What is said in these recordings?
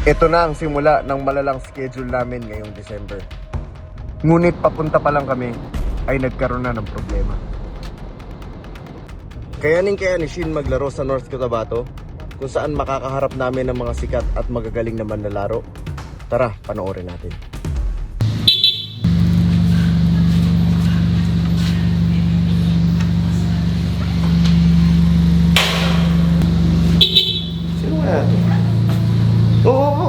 Ito na ang simula ng malalang schedule namin ngayong December. Ngunit papunta pa lang kami ay nagkaroon na ng problema. Kayanin kaya ni Shin maglaro sa North Cotabato kung saan makakaharap namin ng mga sikat at magagaling naman na laro? Tara, panoorin natin. Sino kaya ito? Oo.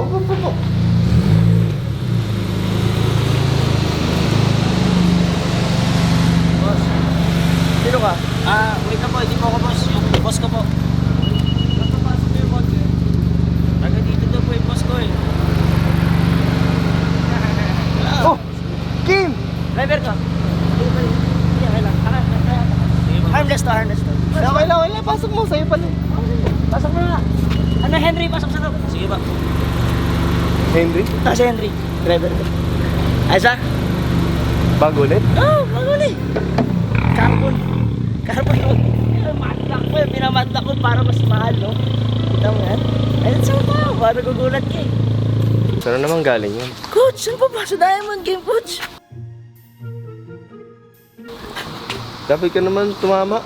Boss, Sino ka? wait na po, hindi po ako boss. Yung boss ko po. Napapasok mo yung kotse? Taga dito daw po yung boss ko eh. Oh! Kim! Driver ka? Hindi, okay lang. Harmless to. Okay lang. Pasok mo. Sa'yo pala. Pasok mo na. Ano, Henry, pasok sa loob. Sige ba? Henry? Si Henry, driver ko. Ayos ba? Bago ulit? Oh, maguli. Carbon yun. Matlock ko yun. Pinamatlock ko para mas mahal, no? Kita mo yan? Ayun saan pa? Baka nagugulat ka eh. Saan naman galing yun? Coach, saan pa ba? Sa Diamond Game, Coach? Dapat ka naman tumama.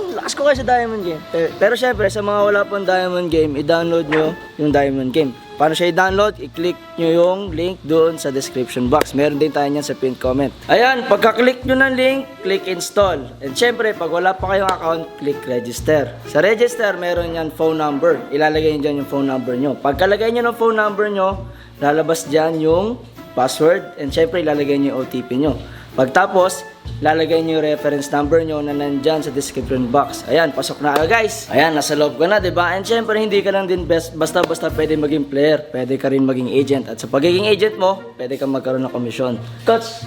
Lakas ko kayo sa Diamond Game. Pero syempre, sa mga wala pong Diamond Game, i-download nyo yung Diamond Game. Paano siya i-download? I-click nyo yung link doon sa description box. Meron din tayo niyan sa pinned comment. Ayan, pagka-click nyo ng link, click install. And syempre, pag wala pa kayong account, click register. Sa register, meron yan phone number. Ilalagay nyo dyan yung phone number nyo. Pagkalagay nyo ng phone number nyo, lalabas dyan yung password. And syempre, ilalagay nyo yung OTP nyo. Pagtapos, lalagay nyo yung reference number nyo na nandyan sa description box. Ayan, pasok na kayo guys. Ayan, nasa loob ka na, diba? And syempre, hindi ka lang din basta-basta pwede maging player. Pwede ka rin maging agent. At sa pagiging agent mo, pwede kang magkaroon ng komisyon. Coach,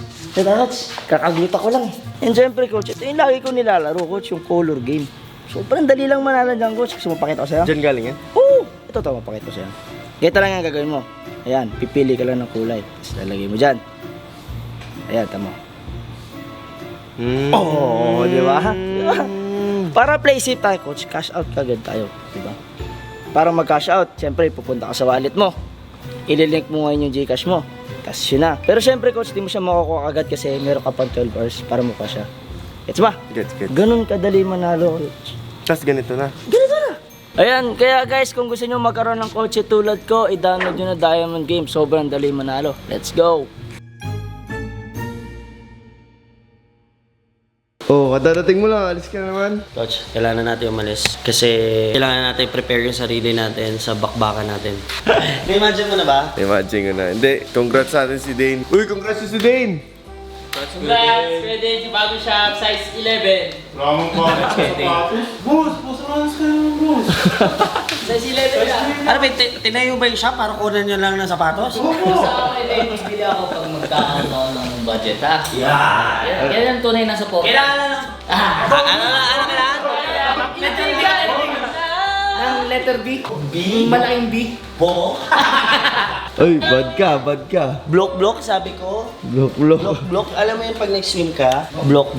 kakagluta ko lang. And syempre, coach, ito yung lagi ko nilalaro, coach, yung color game. Sobrang dali lang manalo dyan, coach. Gusto mo pakita ko sa'yo? Diyan galing yan? Oo! Ito, mapakita ko sa'yo. Ito lang yung gagawin mo. Ayan, pipili ka lang ng kulay. Tapos lalagay mo dyan. Ayan, tama. Oh, di ba? Para play safe tayo, coach, cash out kagad tayo, di ba? Para mag-cash out, syempre pupunta ka sa wallet mo. Ililink mo ngayon yung GCash mo. Tapos yun na. Pero syempre, coach, di mo siya makukuha agad kasi meron ka pang 12 hours para mukha siya. Gets ba? Gets. Ganun kadali manalo, coach. Tapos ganito na. Ganito na. Ayan, kaya guys, kung gusto nyo magkaroon ng kotse tulad ko, i-download nyo na Diamond Game. Sobrang dali manalo. Let's go! Oh, kadadating mo lang. Alis ka na naman. Coach, kailangan natin umalis kasi kailangan natin prepare yung sarili natin sa bakbakan natin. Na-imagine mo na ba? Imagine ko na. Hindi, congrats sa atin si Dane. Uy, congrats si Dane! Congrats! Pwede si Bago Shop, size 11. Ramong pa. Boss, malas kayo ng boss. Size 11 na. Ano ba, tinayo ba yung shop para kunan nyo lang ng sapatos? Basta ako bili ako pag magkakaroon ako ng budget, ha? Yeah! Kailan ang tunay na support? Kailangan na lang. Ano kailangan? Letter B! Ang letter B? B? Malaking B? Bo? Uy, bad ka. Block, sabi ko. Blok. Block, alam mo yung pag nag-swim ka? Block.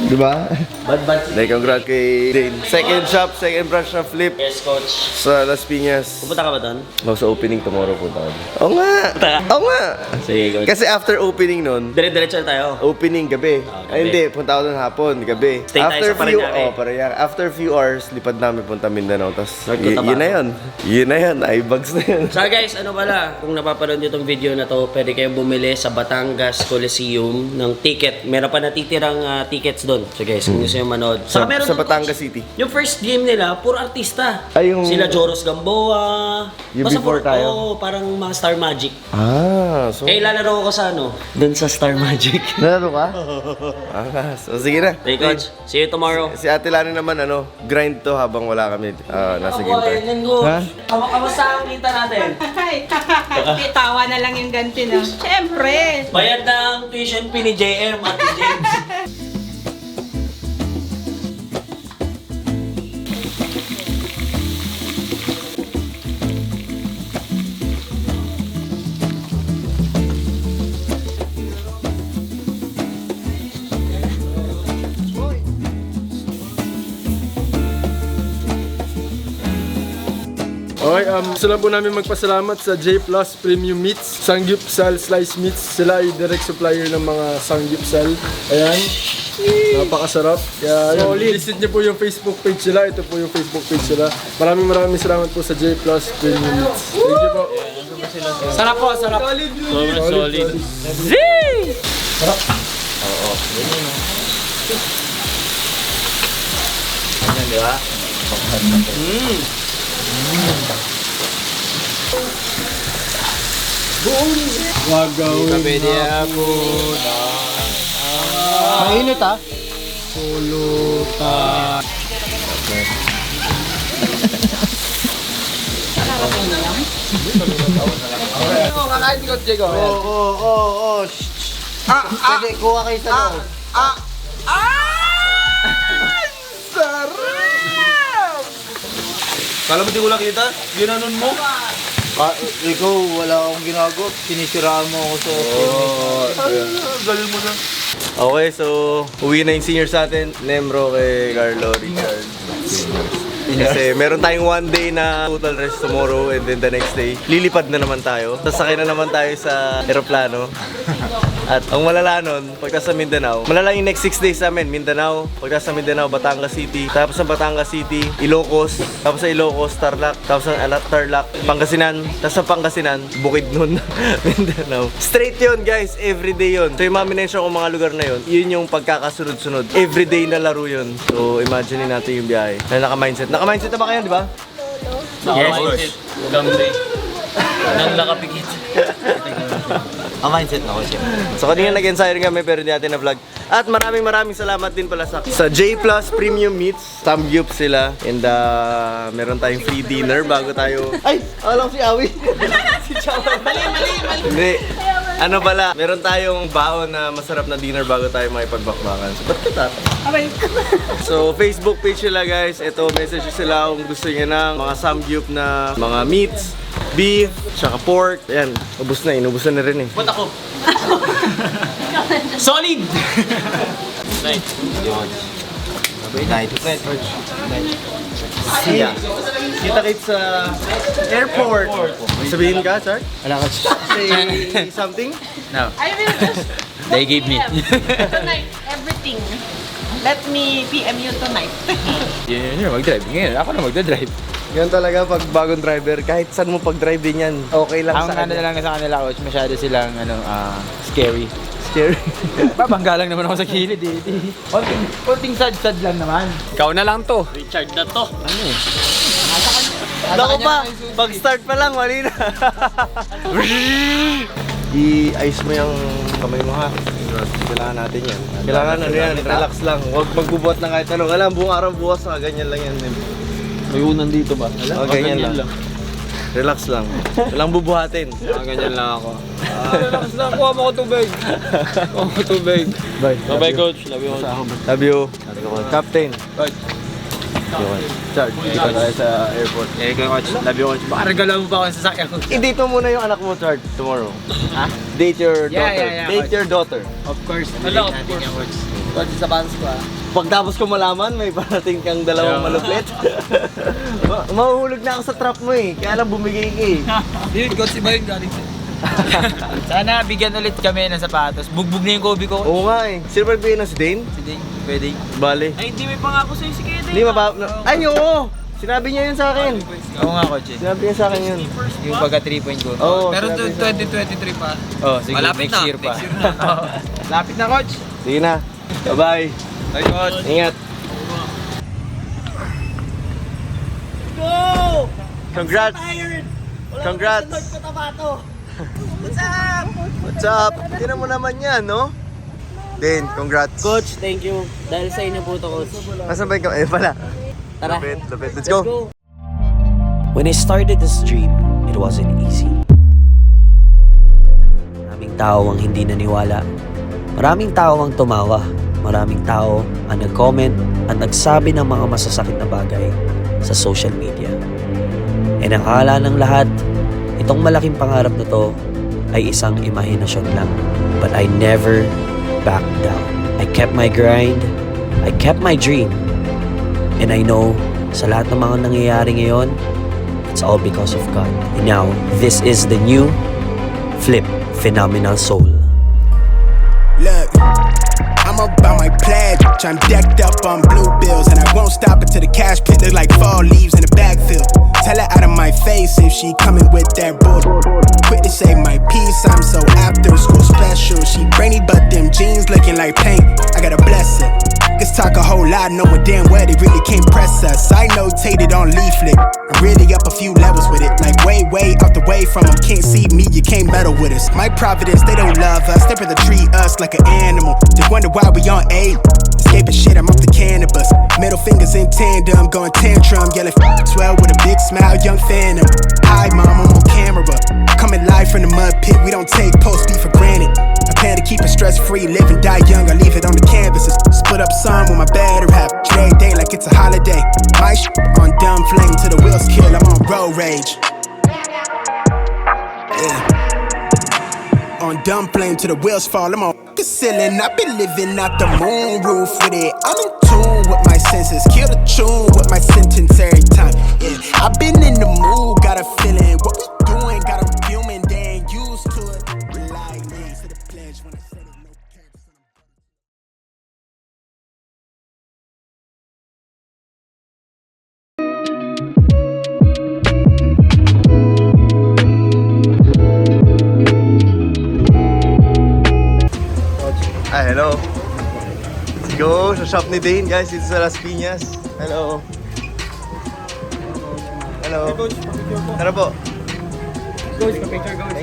Di ba? Bad. Like, congrats kay Dane. Second shop, second branch na flip Yes, coach. sa Las Piñas. Pupunta ka ba doon? Oh, sa opening tomorrow punta kami. Oo nga. Sige, coach. Kasi after opening nun, Dire-diretso na tayo. opening gabi. Gabi. Ay, hindi. Punta ako doon hapon, gabi. Stay tayo sa Parañaque. Parañaque. After few hours, lipad namin punta Mindanao. Tapos, North Cotabato. yun na yun. Eyebags na yun. So guys, ano pala, kung napapanood nyo itong video na to, pwede kayong bumili sa Batangas Coliseum ng ticket. Meron pa natitirang tickets doon. So guys, kung gusto nyo manood. Sa, Saka meron sa doon, Batangas coach, City. yung first game nila, puro artista. Ay, yung- Sila Joros Gamboa. Yung Basta before tayo? Oo, parang mga Star Magic. So... Eh, lalaro ko sa ano? Doon sa Star Magic. Nalaro ka? So, sige na. Hey coach, see you tomorrow. Si Ate Lani naman, grind to habang wala kami nasa game time. Ha? Kamusta ang kita natin? Ay, tawa na lang yung ganti na. Siyempre. Bayad ng tuition fee ni JM at ni James. Okay, gusto lang po namin magpasalamat sa J Plus Premium Meats, Sangyupsal Slice Meats. Sila ay direct supplier ng mga Sangyupsal. Ayan. Napakasarap. Kaya ayun, visit niyo po yung Facebook page nila. Ito po yung Facebook page nila. Maraming salamat po sa J Plus Premium Meats. Thank you po. Sarap po, sarap. Sobrang solid. Sarap. Ganyan, di ba? Wagawin Kapedia po na. Mainit ha? pulutan. Kakain ko, Diego. Oo. Pwede, kuha kayo sa loob. Kala mo di ko lang kita? Ginanon mo? Ikaw, wala akong ginagawa. Sinisiraan mo ako sa Galing mo na. Okay, so uwi na yung senior sa atin. Nembro kay Carlo, Richard. Kasi meron tayong one day na total rest tomorrow and then the next day, lilipad na naman tayo. Sasakay na naman tayo sa aeroplano. At ang malala nun, pagka sa Mindanao, malala yung next 6 days namin. Mindanao, pagka sa Mindanao, Batangas City. Tapos sa Batangas City, Ilocos. Tapos sa Ilocos, Tarlac. Tapos sa Tarlac, Pangasinan. Tapos sa Pangasinan, Bukidnon, Mindanao. Straight yun guys, everyday yun. So yung mga minensyon kong mga lugar na yun, yun yung pagkakasunod-sunod. Everyday na laro yun. So imagine natin yung biyahe. Na naka-mindset. Naka-mindset na ba kayo, di ba? Yes. Gamay. Nang nakapikit. mindset na ko siya. So kanina nag-ensayo rin kami pero hindi natin na-vlog. At maraming salamat din pala sa J Plus Premium Meats. Samgyup sila. And meron tayong free dinner bago tayo... Ay! Alam si Awi. Si Chawa. Mali. Hindi. Ano pala, meron tayong baon na masarap na dinner bago tayo makipagbakbakan. So, ba't kita? So, Facebook page nila guys. Ito, message sila kung gusto niya ng mga samgyup na mga meats, beef, tsaka pork. Ayan, ubus na. Inubos na rin eh. Ba't ako? Solid! Night. Siya. Kita-kits sa airport. Sabihin ka, sir? Wala ka siya. Say something? I will just They gave me. tonight everything. Let me PM you tonight. Yun, mag-drive. Ngayon, ako na magdadrive. Yan talaga pag bagong driver, kahit saan mo pag-drive din yan, okay lang Ang sa ano kanya. lang sa kanila, coach, masyado silang scary. Scary. Babangga lang naman ako sa kilid eh. Konting sad-sad lang naman. Ikaw na lang to. Richard na to. Ako pa, pag-start pa lang, mali na. I-ice mo yung kamay mo ha. Kailangan natin yan. Kailangan ano yan, relax lang. Huwag magbubuhat ng kahit ano. Kailangan buong araw bukas na, ganyan lang yan. May unan dito ba? Oh, ganyan lang. Relax lang. Walang bubuhatin. Ganyan lang ako. Relax na, kuha mo ko tubig. Kuha mo tubig. Bye. Bye-bye, coach. Love you. Love you. Captain. Bye. Charge. Dito tayo sa airport. Eh, coach, love you, coach. Baka regalo mo pa ako sa sasakyan ko. I-date mo muna yung anak mo, Charge, tomorrow. Ha? Date your daughter. Date your daughter. Of course, Hello, of natin yan, coach. Coach, sa fans ko Pagtapos ko malaman, may parating kang dalawang malupit. Mahuhulog na ako sa trap mo eh. Kaya lang bumigay ka eh. Yun, coach, iba yun galing sa'yo. Sana bigyan ulit kami ng sapatos. Bugbog na yung Kobe ko. Oo nga eh. Sino ba nagbigay ng si Dane? Sige, pwede. Bale. Ay, hindi may pangako sa'yo si Kede. Hindi Ay, oo! Sinabi niya yun sa akin. Oo nga, coach. Sinabi niya sa akin yun. Yung pagka 3-point goal. Oo, Pero sinabi sa akin. 2023 pa. Oh, sige, Malapit next na, year pa. next year na. Oo. Lapit na, coach. Sige na. Bye-bye. Bye, coach. Ingat. Go! Congrats! Congrats! What's up? Tignan mo naman yan, no? Din, congrats. Coach, thank you. Dahil sa inyo po to, Coach. Nasaan ba yung pala? Tara. Lapit. Let's go. When I started this dream, it wasn't easy. Maraming tao ang hindi naniwala. Maraming tao ang tumawa. Maraming tao ang nag-comment at nagsabi ng mga masasakit na bagay sa social media. E nakakala ng lahat, itong malaking pangarap na to ay isang imahinasyon lang. But I never backed down. I kept my grind. I kept my dream. And I know, sa lahat ng mga nangyayari ngayon, it's all because of God. And now, this is the new Flip Phenomenal Soul. Look, I'm about my pledge. I'm decked up on blue bills, and I won't stop until the cash pit look like fall leaves in a backfield. Tell her out of my face if she coming with that bull. Quit to say my piece, I'm so after school special. She brainy, but them jeans looking like paint. I gotta bless her. Niggas talk a whole lot, knowing damn well they really can't press us. I notated on leaflet. I'm really up a few levels with it. Like way out the way from them. Can't see me, you can't meddle with us. My providence, they don't love us. They rather treat us like an animal. They wonder why we on A. Escaping shit, I'm off the cannabis. Middle fingers in tandem, going tantrum. Yelling swell with a big smile, young phantom. Hi mom, I'm on camera. Coming live from the mud pit, we don't take post beat for granted. I plan to keep it stress free, live and die young. I leave it on the canvases. Split up some with my better half. Dre day like it's a holiday. My shit on dumb flame till the wheels kill. I'm on road rage. Yeah. On dumb flame till the wheels fall. I'm on the ceiling. I've been living out the moon roof with it. I'm in tune with my senses. Kill the tune with my sentence every time. Yeah. I've been in the mood, got a feeling. What we doing, got a human, they ain't used to it. Like me to the pledge when I said it, no caps. Hello. Let's go sa shop ni Dane, guys, dito sa Las Piñas. Hello. Hello. Tara po. Thank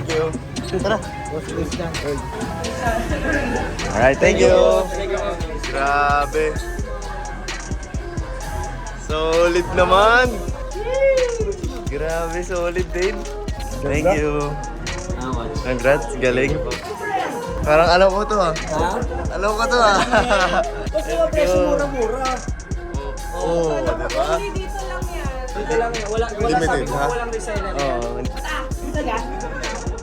you. Tara. Alright, thank you. Grabe. Solid naman. Grabe, solid din. Thank you. Congrats, galing. Parang alam ko to ah. Alam ko to ah. Kasi yung presyo mura-mura. Oo, diba? Dito lang yan. Dito lang yan. Wala Limited, ha? walang reseller. Oo.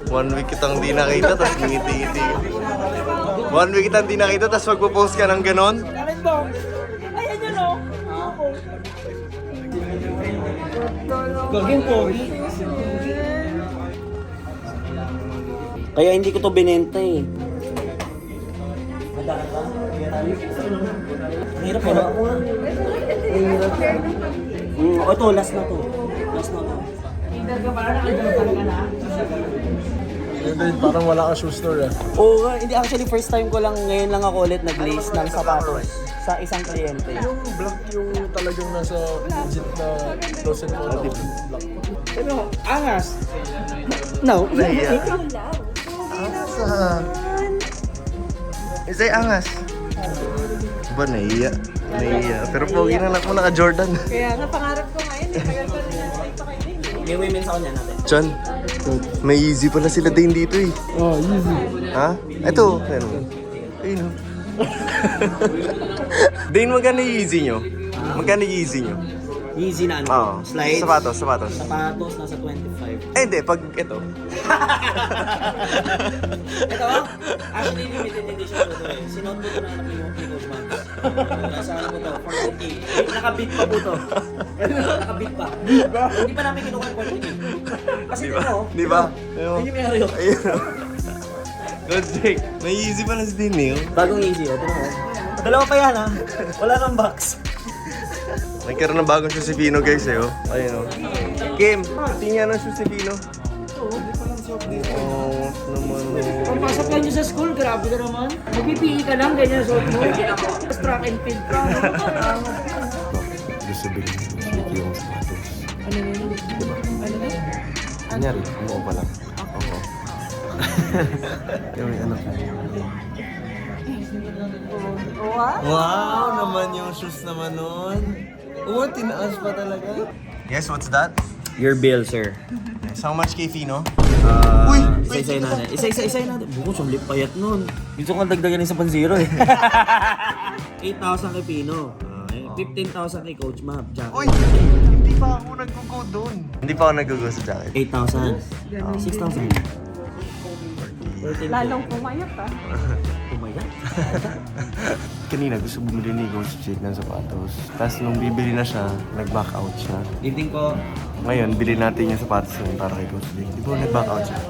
1 week kitang di nakita, tapos ngiti-ngiti. 1 week kitang di nakita, tapos magpo-post ka ng ganon. Bakit ba? Ayan yun o. Gaging pogi. Kaya hindi ko to binenta eh. Hirap pa. Ito, last na to. Last na to. Then, parang wala ka shoe store Oo nga, hindi actually first time ko lang, ngayon lang ako ulit nag-lace ng sapatos sa isang kliyente. Yung black yung talagang nasa legit na closet mo. Black. Pero, angas. No. Nahiya. Angas ah. Isay angas. Ba, nahiya. Nahiya. Pero pogi na lang mo naka-Jordan. Kaya napangarap ko ngayon eh. Tagal pa rin nasa pa kayo din eh. May women's ako niya natin. John, may easy pala sila din dito eh. Oh, easy. Ha? Ito. Ano? Ayun o. Dane, magkano yung easy nyo? Magkano yung easy nyo? Easy na ano? Oo. Slides. Sapatos. Sapatos, nasa 25. Hindi. Pag ito. Ito, actually limited edition ko to eh. Sinuot ko to na anak ni Coach Max. Nasa ano ko to, 14K. Nakabit pa po to. Nakabit pa. Hindi pa namin kinuha yung quality. Kasi Di ba? ito, Di ba? yun yung may ariyo. Ayun o. Good Jake. May easy pala si Dane eh. Bagong easy, ito na. Dalawa pa yan ha. Wala nang box. Nagkaroon ng bagong shoes si Pino guys eh. Oh. Ayun o. Kim, tingnan ng shoes si Pino. Oo, naman o. Kung pasok lang nyo sa school, grabe ka naman. Mag-PPE ka lang, ganyan suot mo. Tapos track and field ka. Gusto bilhin yung sneaky yung sapatos. Ano na yun? Diba? Ano na? Kanyari, umuo pa lang. Oo. Yung anak ko. Wow naman yung shoes naman nun. Oo, tinaas pa talaga. Yes, what's that? Your bill, sir. How much kay Fino? Uy! Isa-isa natin. Isa-isa natin. Buko, sumlip payat nun. Gusto ko dagdagan ng 1.0 eh. 8,000 kay Pino. 15,000 kay Coach Map. Jacket. Uy! Hindi pa ako nag-go doon. Hindi pa ako nag-go sa jacket. 8,000. 6,000. Lalong pumayat ah. Pumayat? Kanina gusto bumili ni Coach Jake ng sapatos. Tapos nung bibili na siya, nag-back out siya. Evening po. Ngayon, bilhin natin yung sapatos nun para kay Coach Lee. Di ba nag-back out siya?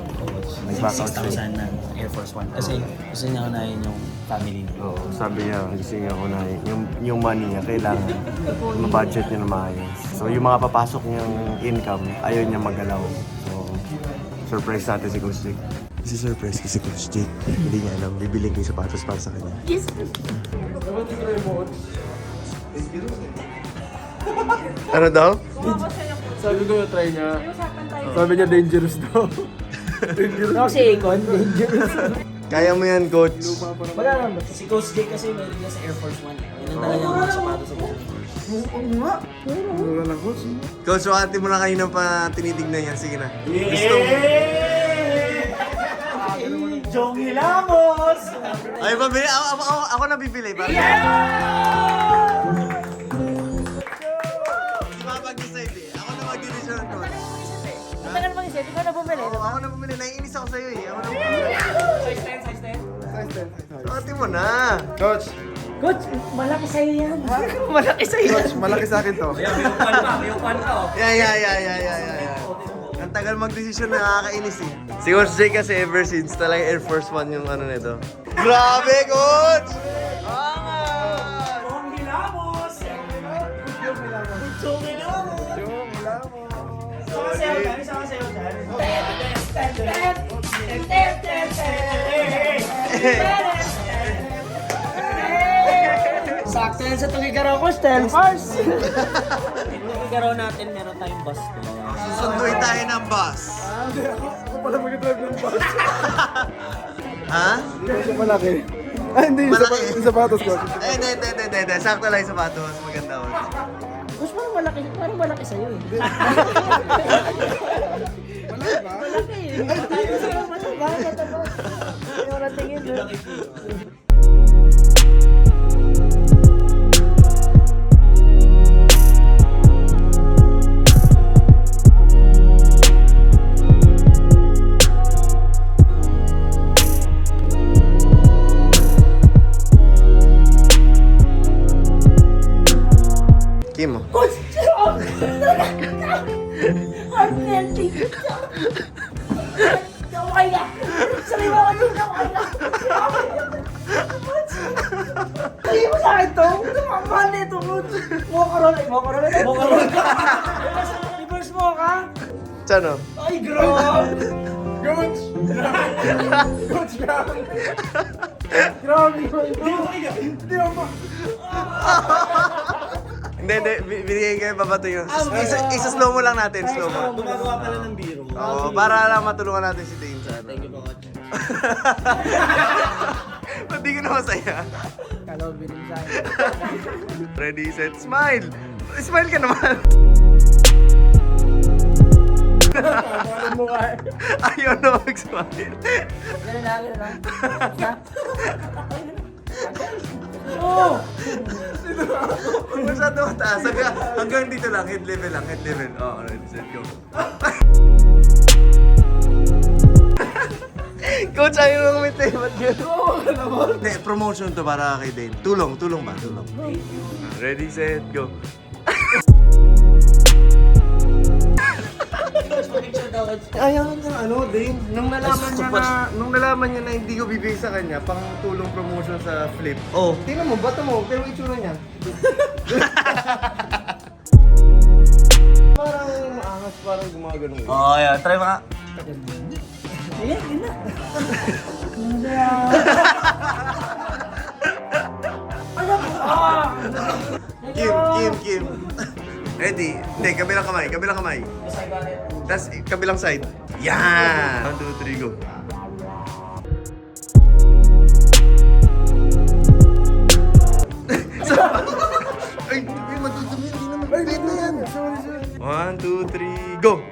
Nag-back out siya. 6,000 ng Air Force One. Kasi gusto niya unahin yung family niya. Oo, sabi niya, gusto niya ko na yung money niya, kailangan ma-budget niya na maayos. So yung mga papasok niyang income, ayaw niya magalaw. So, surprise natin si Coach Jake. Isi-surprise ko si Coach Jake. Hindi niya alam, bibiling ko yung sapatos para sa kanya. Ano daw? Sabi ko try niya. Sabi niya dangerous daw. Ako si Akon, dangerous. Kaya mo yan, Coach. Wala naman. Si Coach Jake kasi meron niya sa Air Force One. Yun ang talagang mga sapatos sa buhay. Coach, wakati mo na kanina pa tinitignan yan. Sige na. Gusto mo. Jong Hilamos! Ay, pabili. Ako na bibili. Bakit? Di ba pag-decide eh? Ako na mag-decision, Coach. Ito ka naman isip, ikaw na bumili. Oo, ako na bumili. Naiinis ako sa'yo eh. Ako na bumili. Size 10. Suotin mo na. Coach, Coach, malaki sa'yo yan. Malaki sa'yo yan. Coach, malaki sa akin to. Yeah. Ang tagal mag-desisyon, nakakainis eh. Si Coach Jake kasi ever since talaga Air Force One yung ano nito. Grabe, Coach! Angas! Jong Hilamos! Jong Hilamos! Sama sa'yo dyan, sama sa'yo dyan. Sakto yan sa Tugigaraw ko, Stelfars. Nagkakaroon natin, meron tayong bus. Susunduin tayo ng bus. Ako pala mag-drive ng bus. Ha? Hindi ko siya malaki. Ay, hindi. Malaki. Yung sapatos ko. Hindi. Sakto lang yung sapatos. Maganda, Coach. Coach, parang malaki sa'yo eh. Malaki ba? Malaki eh. Bakit ito ba? Hindi ko natingin. Kim, Coach! I'm melting. Okay na. Sabi mo kasi okay na. Sabi mo sa akin to. Mahal na ito, Coach. Mokaroon. Reverse mo ka? Chano? Ay, grabe. Coach! Coach, grabe. Grabe, Coach. Hindi ako. Hindi. Binigay kayo babato yun. Isa-slow mo lang natin. Slow mo. Gumagawa pala ng biro. Oo, para lang matulungan natin si Dane sa ano. Thank you po, Coach. Ba't di ka na masaya? Kala ko binig sa akin. Ready, set, smile! Smile ka naman! Ayaw na mag-smile. Ganun lang. Oh! Masyado mataas. Hanggang dito lang, head level lang, head level. Oo, ready, set, go. Coach, ayaw mo kumite. Ba't gano'n? Hindi, promotion to para kay Dane. Tulong ba? Tulong. Ready, set, go. Ayaw niya ano, Dane. Nung nalaman niya na hindi ko bibigay sa kanya, pang tulong promotion sa flip. Oh. Tingnan mo, bato mo, pero itsura niya. Parang maangas, parang gumagano. Oo, yeah. Try mga. Ayan, yun na. Kim. Ready? Hindi, kabilang kamay. Tapos, kabilang side. Yan! 1, 2, 3, go. Ay, madudumi. Hindi naman. Ay, na yan. Sorry. 1, 2, 3, go!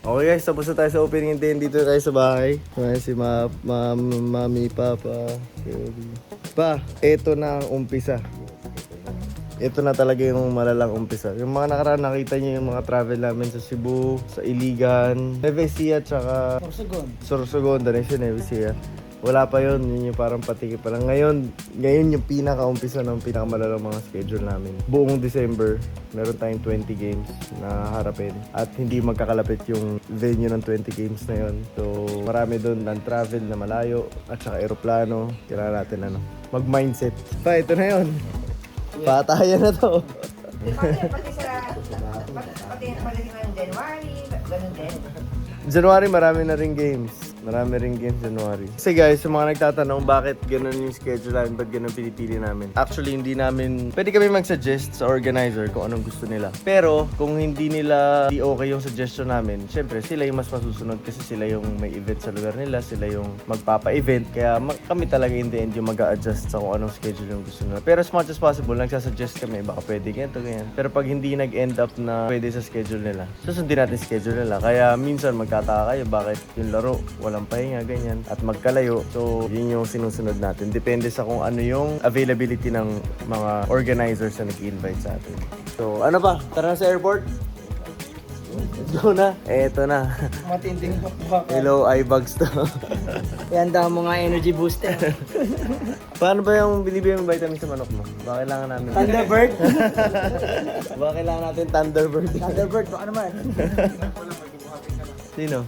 Okay guys, tapos na tayo sa opening din. Dito tayo sa bahay. Ayan si Mami, Papa, Kirby. Pa, eto na ang umpisa. ito na talaga yung malalang umpisa. Yung mga nakaraan, nakita niyo yung mga travel namin sa Cebu, sa Iligan, Nueva Ecija, tsaka Sorsogon, Danesio, Nueva Ecija. Wala pa yun yung parang patiki pa lang. Ngayon yung pinaka-umpisa ng pinakamalalang mga schedule namin. Buong December, meron tayong 20 games na harapin. At hindi magkakalapit yung venue ng 20 games na yun. So, marami doon ng travel na malayo at saka aeroplano. Kailangan natin mag-mindset. Ito na yun. Patayan na to. Pati ng January, ganun din. January, marami na ring games. Marami ring games January. Kasi guys, sa mga nagtatanong bakit ganun yung schedule namin, ba't ganun pinipili namin. Actually, hindi namin, pwede kami mag-suggest sa organizer kung anong gusto nila. Pero, kung hindi nila okay yung suggestion namin, syempre, sila yung mas masusunod kasi sila yung may event sa lugar nila, sila yung magpapa-event. Kaya kami talaga in the end yung mag-a-adjust sa kung anong schedule yung gusto nila. Pero as much as possible, nagsasuggest kami, baka pwede ganito, ganyan. Pero pag hindi nag-end up na pwede sa schedule nila, susundin natin schedule nila. Kaya minsan magtataka kayo bakit yung laro walang pahinga, ganyan, at magkalayo. So, yun yung sinusunod natin. Depende sa kung ano yung availability ng mga organizers na nag-invite sa atin. So, ano pa? Tara na sa airport? Let's go na. Eto na. Matinding baka. Hello, iBugs to. Yan daw mga energy booster. Paano ba yung binibigay mong vitamin sa manok mo? Baka kailangan namin. Thunderbird? Baka kailangan natin Thunderbird. Thunderbird, baka naman. Sino?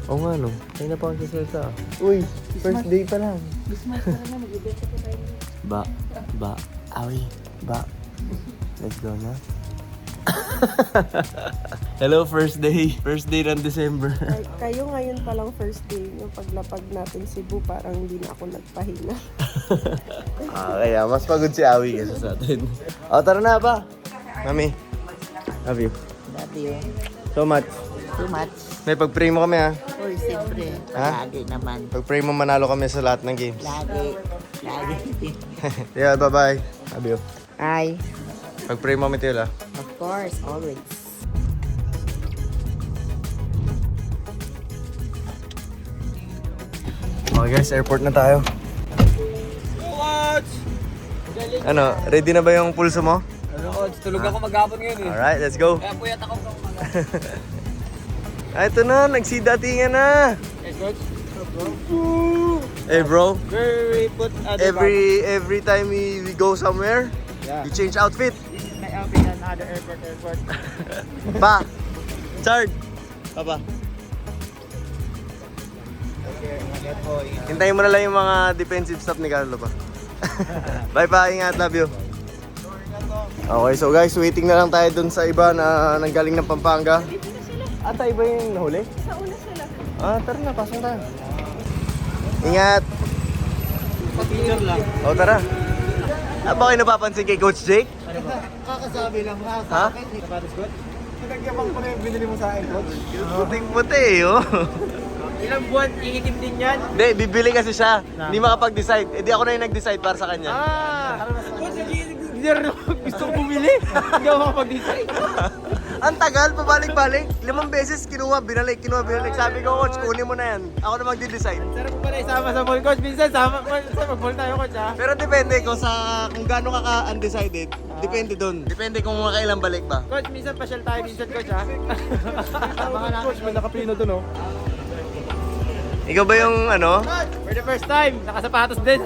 Oo nga no, tayo na pa ako sa Uy, first day pa lang. Awi, let's go na. Hello, first day ng December. Kayo ngayon palang first day nyo paglapag natin Cebu, parang hindi na ako nagpahinga. Kaya mas pagod si Awi kaysa sa atin. Tara na pa. Mami, love you. Love you. So much. Too much. May pag-pray mo kami ha. Uy, siyempre. Ha? Lagi naman. Pag-pray mo manalo kami sa lahat ng games. Lagi. Yeah, bye-bye. Love you. Hi. Pag-pray mo kami Tila. Of course, always. Okay guys, airport na tayo. Ano, ready na ba yung pulso mo? Tulog ako maghapon ngayon eh. Alright, let's go. Kaya puyat ako sa umaga. Ito na, nagsidatingan na. Yes, coach. Hey bro, Where we put every time we go somewhere, you change outfit. This is my outfit at another airport. Pa, Chard. Papa. Hintayin mo na lang yung mga defensive stuff ni Carlo pa. Bye pa, ingat, love you. Okay, so guys, waiting na lang tayo dun sa iba na nanggaling ng Pampanga. Ata iba yung nahuli? Sa una sila. Tara na, pasok tayo. Ingat. Picture lang. Tara. Ba kayo napapansin kay Coach Jake? Kakasabi lang Ha? Sapatos ko. Nagkabang pa yung binili mo sa akin, coach. Puting-puti oh. Ilang buwan, iitim din yan. Hindi, bibili kasi siya. Hindi makapag-decide. Di ako na yung nag-decide para sa kanya. Coach, gusto ko bumili. Hindi ako makapag-decide. Ang tagal, pabalik-balik. 5 beses kinuha, binalik. Sabi ko, Coach, kunin mo na yan. Ako na magdi-decide. Sarap ko pala isama sa mall, coach. Minsan, mag-mall tayo, coach, ha? Pero depende kung gaano ka ka-undecided. Depende doon. Depende kung makailang balik ba. Coach, minsan pasyal tayo, minsan, coach, ha? Coach, may nakapino dun, oh. Ikaw ba yung ano? For the first time, nakasapatos din.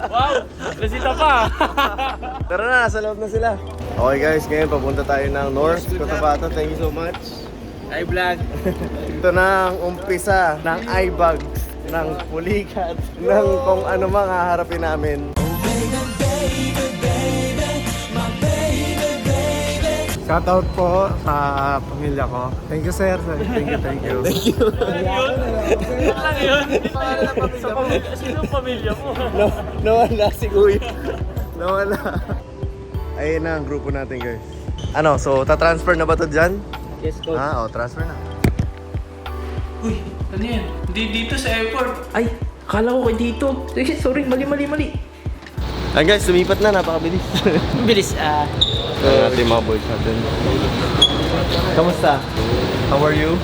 Wow, resita pa. Tara na, nasa loob na sila. Okay guys, ngayon papunta tayo ng North Cotabato. Thank you so much. Hi, vlog. Ito na ang umpisa ng iBugs, ng pulikat, ng kung ano mang haharapin namin. Shoutout po sa pamilya ko. Thank you, sir. Thank you. Thank you. Sino ang pamilya mo? Nawala si Kuya. Nawala. Ayun na ang grupo natin guys. Ano, so tatransfer na ba to dyan? Yes, coach. Transfer na. Uy, ano yan? Hindi dito sa airport. Ay, akala ko kay dito. Sorry, mali. Ay guys, lumipat na, napakabilis. Bilis, So, natin yung mga boys natin. Kamusta? How are you?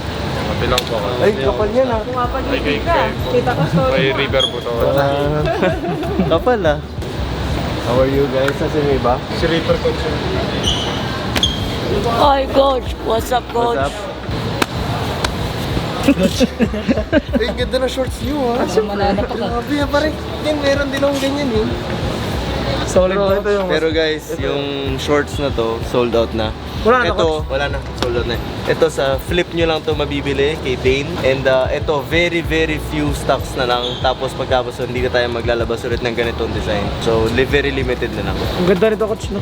Kape lang po ako. Ay, kapal yan ah. Pumapag-ibig ka. Kita ko story May mo. river po to. Kapal ah. How are you guys? Nasa may ba? Si Reaper Coach. Hi, Coach! What's up, Coach? What's up? Ay, ganda na shorts niyo ah. Mananap ka. Grabe ah, pare. Yan, meron din akong ganyan eh. Solid po ito yung... Pero guys, yung shorts na to, sold out na. Wala na, Ito, wala na. Sold out na. Ito sa flip nyo lang to mabibili kay Dane. And ito, very few stocks na lang. Tapos pagkapos hindi na tayo maglalabas ulit ng ganitong design. So, very limited na lang. Ang ganda nito, coach, no?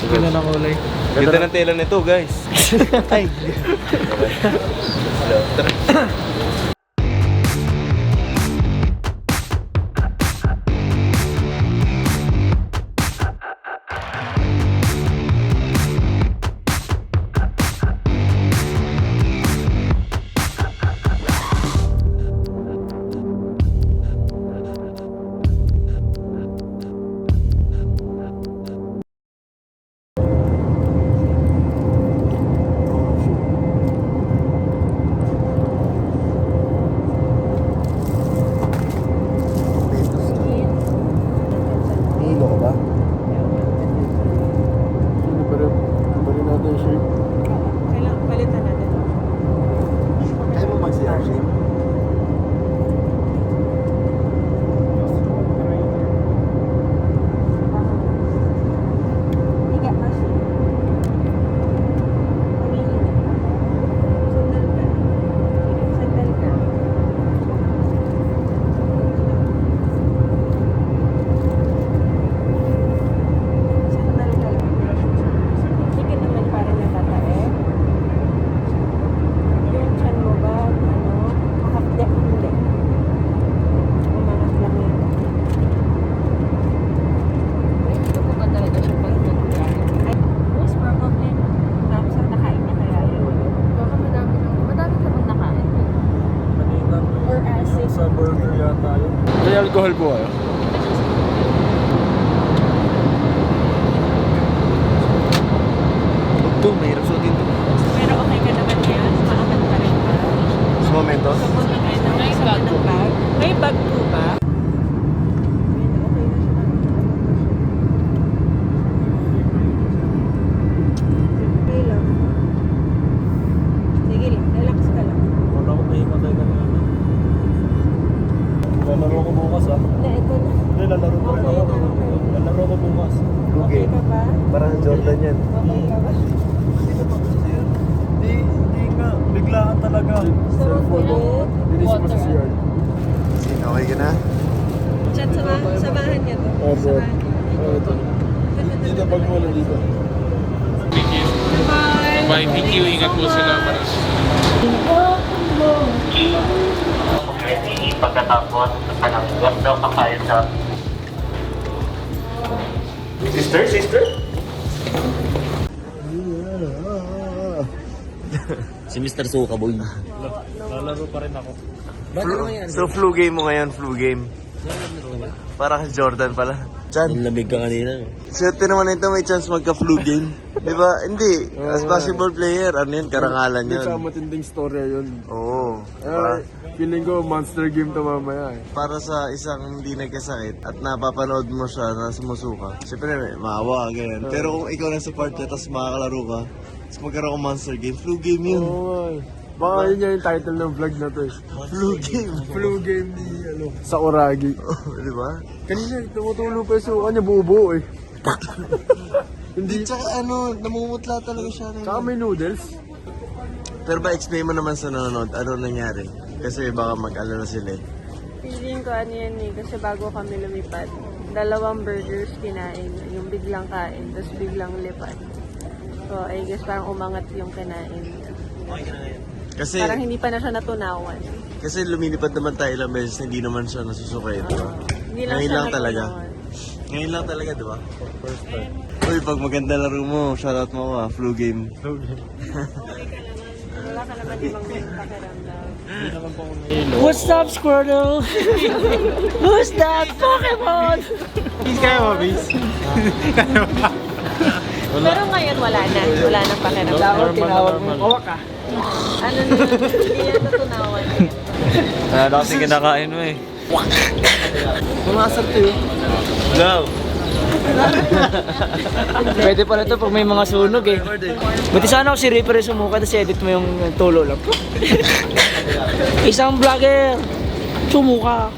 Ang ganda ng kulay. Ganda ng tela nito, guys. Ay. Tara. Hilo ka ba? Bali natin yung shirt. Kailangan palitan natin. Kaya mo mag-CR shape? Higa ka siya. Sandal ka. Sandal ka lang. Hindi ka naman parang natatae. Yung tiyan mo ba, mahapda? Hindi. Umangat lang yun. Ito ko ba talaga siya pag ay, most probably, tapos ang nakain niya kaya yun. Baka madami ka bang nakain? Or acid? Sa burger yata yun. May alcohol po kayo? Ito, mahirap suotin to. Pero okay ka naman yan? Maangat pa rin ba? Sa momento? Suppose na kayo na may bag ng bag. May bag po ba? Okay lang. Sige lang, relax ka lang. Wala ko may matay ka na. Lalaro ko bukas ah. Na, ito na. Hindi, lalaro ko rin ako. Lalaro ko bukas. Okay ka ba? Parang Jordan yan. Okay ka ba? Hindi nga. Biglaan talaga. Cellphone mo. Dinisip mo sa CR. Okay ka na? Chat, samahan niya to. Oh, bro. Samahan niya. Oh, ito. Dito, pag mo na dito. Bye, thank you. Ingat po sila para sa Pagkatapos, wag daw kakain sa... Sister? Si Mr. Suka Boy. Lalaro pa rin ako. So, flu game mo ngayon, flu game. Parang si Jordan pala. Chan, Lamig ka kanina. swerte naman ito, may chance magka-flu game. Di ba? Hindi. As basketball player, ano yun, karangalan Hindi yun. sa matinding storya yun. Oo. Eh, feeling ko monster game to mamaya eh. Para sa isang hindi nagkasakit at napapanood mo siya na sumusuka, siyempre maawa ka ganyan. Pero kung ikaw na sa part niya, tapos makakalaro ka, tapos magkaroon ng monster game, flu game yun. Oo nga eh. Baka yun yung title ng vlog na to eh. Flu game. Flu game ni Sakuragi. Di ba? Kanina, tumutulo pa yung suka niya, buo-buo eh. Hindi, tsaka ano, namumutla talaga siya. Tsaka may noodles. Pero ba, explain mo naman sa nanonood, ano nangyari? Kasi baka mag-alala sila eh. Feeling ko ano yan eh, kasi bago kami lumipad, 2 burgers kinain, yung biglang kain, tapos biglang lipad. So, I guess parang umangat yung kinain niya. Kasi, Parang hindi pa na siya natunawan. kasi lumilipad naman tayo ilang beses, hindi naman siya nasusukay, di ba? Hindi lang Ngayon siya lang talaga. natunawan. Ngayon lang talaga, di ba? First time. Uy, pag maganda laro mo, shoutout mo ah, flu game. Wala ka naman ibang pakiramdam. What's up, Squirtle? Who's that Pokemon? Please, kaya mo, please. Pero ngayon wala na. Wala nang pakiramdam. Ako, tinawag mo, kawak ka. Ano na, hindi yan natunawan. Ano kasi kinakain mo eh. Pumasok to yun. No. Pwede pala ito pag may mga sunog eh. Buti sana ako si Reaper yung sumuka, tapos edit mo yung tulo lang. Isang vlogger, sumuka.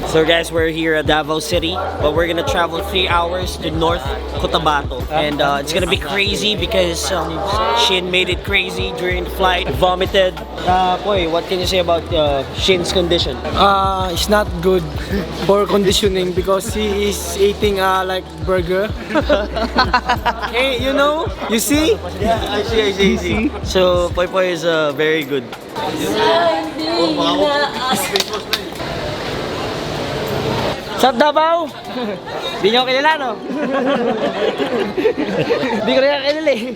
So guys, we're here at Davao City, but we're gonna travel 3 hours to North Cotabato. And it's gonna be crazy because Shin made it crazy during the flight. Vomited. Boy, what can you say about Shin's condition? It's not good for conditioning because he is eating like burger. Hey, you know? You see? Yeah, I see. So Poy Poy is very good. Sa Davao! Di nyo kilala, no? Di ko rin kilala eh.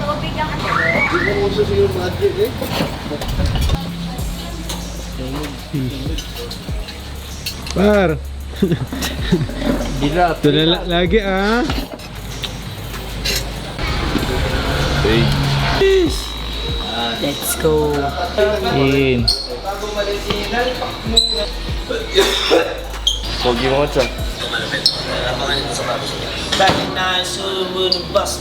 Tubig ang ano. Par. Ito na lagi ah. Let's go. Pogi mo siya. Bakit na bus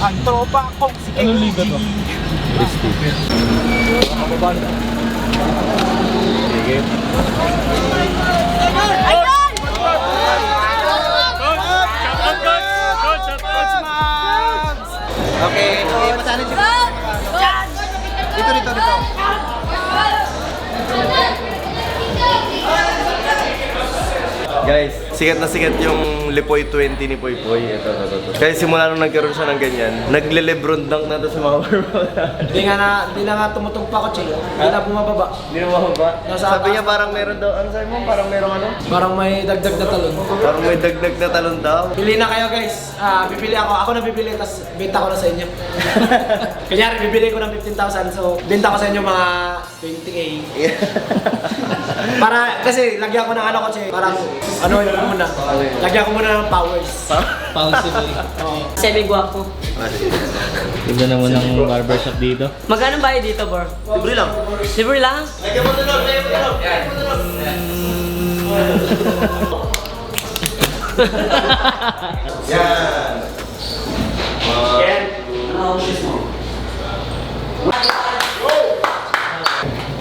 Ang tropa ko. Anong liga to? Okay, pasanin siya. Dito. Guys, sikat na sikat yung Lipoy 20 ni Poy Poy. Ito. Kaya simula nung nagkaroon siya ng ganyan, nagle-lebron dunk na to sa mga barbaw. Hindi na nga tumutugpa ko, Che. Hindi na bumababa. Hindi na mababa. Sabi niya parang meron daw, ano sabi mo? Parang meron ano? Parang may dagdag na talon. Parang may dagdag na talon daw. Pili na kayo, guys. Bibili ako. Ako na bibili, tapos benta ko na sa inyo. Kanyari, bibili ko ng 15,000. So, benta ko sa inyo mga 20K. Para, kasi lagyan ko ng ano ko, Che. Parang, ano yun muna. Lagyan ko muna ng powers. Possible. Semi guwapo. Ganda naman ng barbershop dito. Magkano ba dito, bro? Libre lang. Libre lang? Lagyan mo tulog. Yan.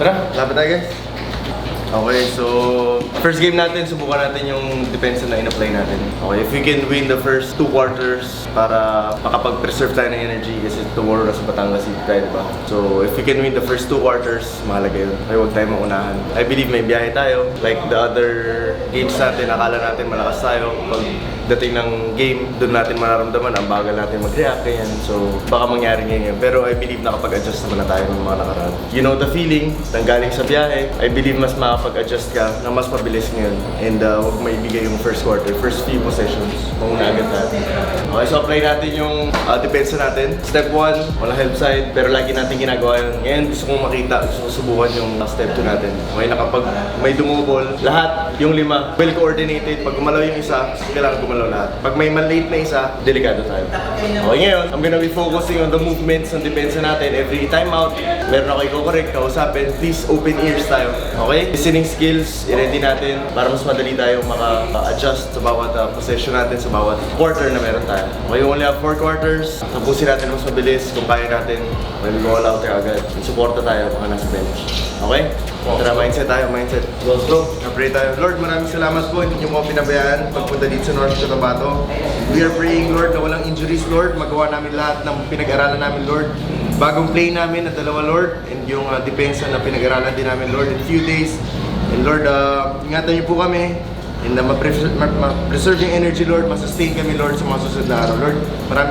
Tara, lapit tayo guys. Okay, so first game natin, subukan natin yung defense na in-apply natin. Okay, if we can win the first 2 quarters para makapag-preserve tayo ng energy kasi tomorrow na sa Batangas City tayo, diba? So if we can win the first 2 quarters, mahalaga yun. Kaya huwag tayo maunahan. I believe may biyahe tayo. Like the other games natin, akala natin malakas tayo. Pag dating ng game, doon natin mararamdaman ang bagal natin mag-react, ganyan. So baka mangyari ngayon. Pero I believe nakapag-adjust naman na tayo ng mga nakaraan. You know the feeling, nanggaling sa biyahe. I believe mas makapag-adjust ka na mas mabilis ngayon. And huwag maibigay yung first quarter, first few possessions. Mauna agad natin. Okay, so apply natin yung depensa natin. Step 1, walang help side, pero lagi natin ginagawa yun. Ngayon gusto kong makita, gusto kong subukan yung step 2 natin. Okay, na kapag may dumubol, lahat, yung 5, well coordinated. Pag gumalaw yung isa, kailangan gumalaw lahat. Pag may malate na isa, delikado tayo. Okay, ngayon, I'm gonna be focusing on the movements ng depensa natin. Every time out, meron ako i-correct, kausapin. Please, open ears tayo. Okay? Listening skills, i-ready natin para mas madali tayo maka-adjust sa bawat possession natin, sa bawat quarter na meron tayo. Okay, we only have 4 quarters. Tapusin natin mas mabilis kung kaya natin. When we go all out tayo agad. Suporta tayo mga nasa bench. Okay? Tara, mindset tayo, mindset. Pray tayo. Lord, maraming salamat po. Hindi niyo mo pinabayaan pagpunta dito sa North Cotabato. We are praying, Lord, na walang injuries, Lord. Magawa namin lahat ng pinag-aralan namin, Lord. Bagong play namin na dalawa, Lord. And yung depensa na pinag-aralan din namin, Lord, in a few days. And Lord, ingatan niyo po kami. And ma-preserve yung energy, Lord. Ma-sustain kami, Lord, sa mga susunod na araw. Lord,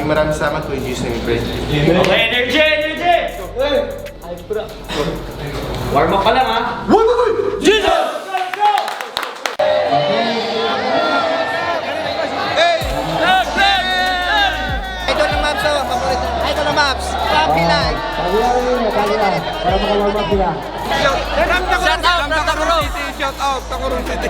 maraming salamat po. In Jesus' name we pray. Okay, energy! Warm up pa lang ha. Jesus! Idol ng Maps, oh. Paborito. Idol ng Maps. Happy life. Para maka-warm up sila. Shout out, Takurong City. Shout out, Takurong City.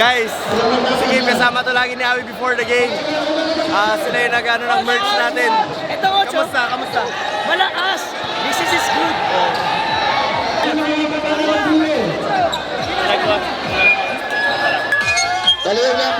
Guys, sige, kasama to lagi ni Awi before the game. Sila yung nag-ano ng merch natin. Ito, Ocho. Kamusta? Malakas. This is good. Paliw lang.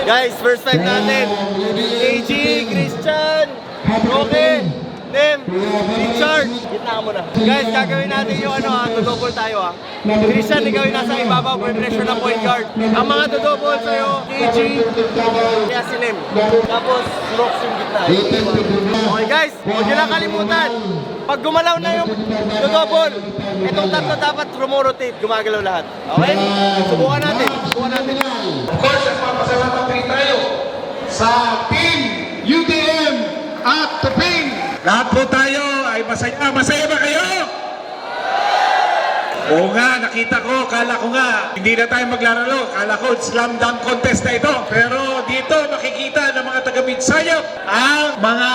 Guys, first five natin. AG, Christian, Roque, Nem, Richard. Gitna mo na. Guys, gagawin natin yung dodouble tayo Christian, ikaw yung nasa ibabaw, pressure ng point guard. Ang mga dodouble sa'yo, AG, kaya si Nem. Tapos, Rox yung gitna. Okay guys, huwag nyo lang kalimutan. Pag gumalaw na yung dodouble, itong tatlo dapat rumorotate, gumagalaw lahat. Okay? Subukan natin. Of course, nagpapasalamat rin tayo sa Team UTM at Tuping. Lahat po tayo ay masaya. Masaya ba kayo? Oo nga, nakita ko, kala ko nga, hindi na tayo maglaralo. Kala ko, slam dunk contest na ito. Pero dito, makikita ng mga taga-Midsayap ang mga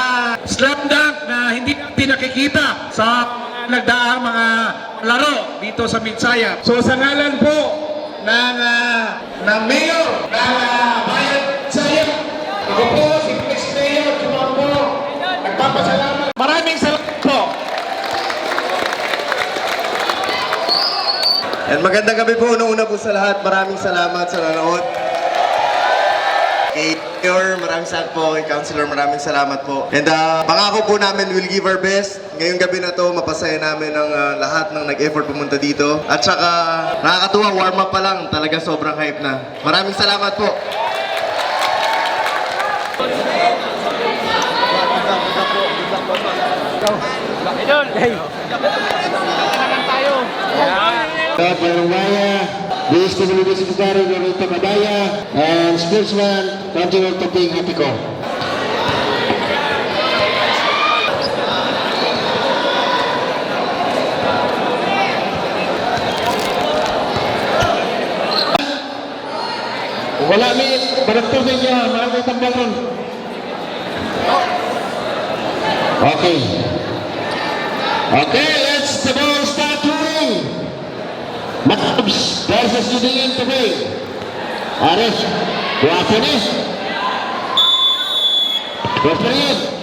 slam dunk na hindi natin nakikita sa nagdaang mga laro dito sa Midsayap. So sa ngalan po ng Mayor ng Bayan Sayap, ako po si Chris Mayor, po, nagpapasalamat. Maraming salamat po And magandang gabi po, una po sa lahat. Maraming salamat sa nanood. Kay Mayor, maraming salamat po. Kay Councilor, maraming salamat po. And pangako po namin, we'll give our best. Ngayong gabi na to, mapasaya namin ang lahat ng nag-effort pumunta dito. At saka, nakakatuwa, warm up pa lang. Talaga sobrang hype na. Maraming salamat po. Panubaya, Luis Comunidad Secretary Loretta Madaya, and sportsman Kanjiro Toping Hapiko. Wala min, baragtubig niya, marami tambalon. Okay. Okay, let's the ball start rolling. Matabs versus Judean Tubig. Arif, Duafini. Referee,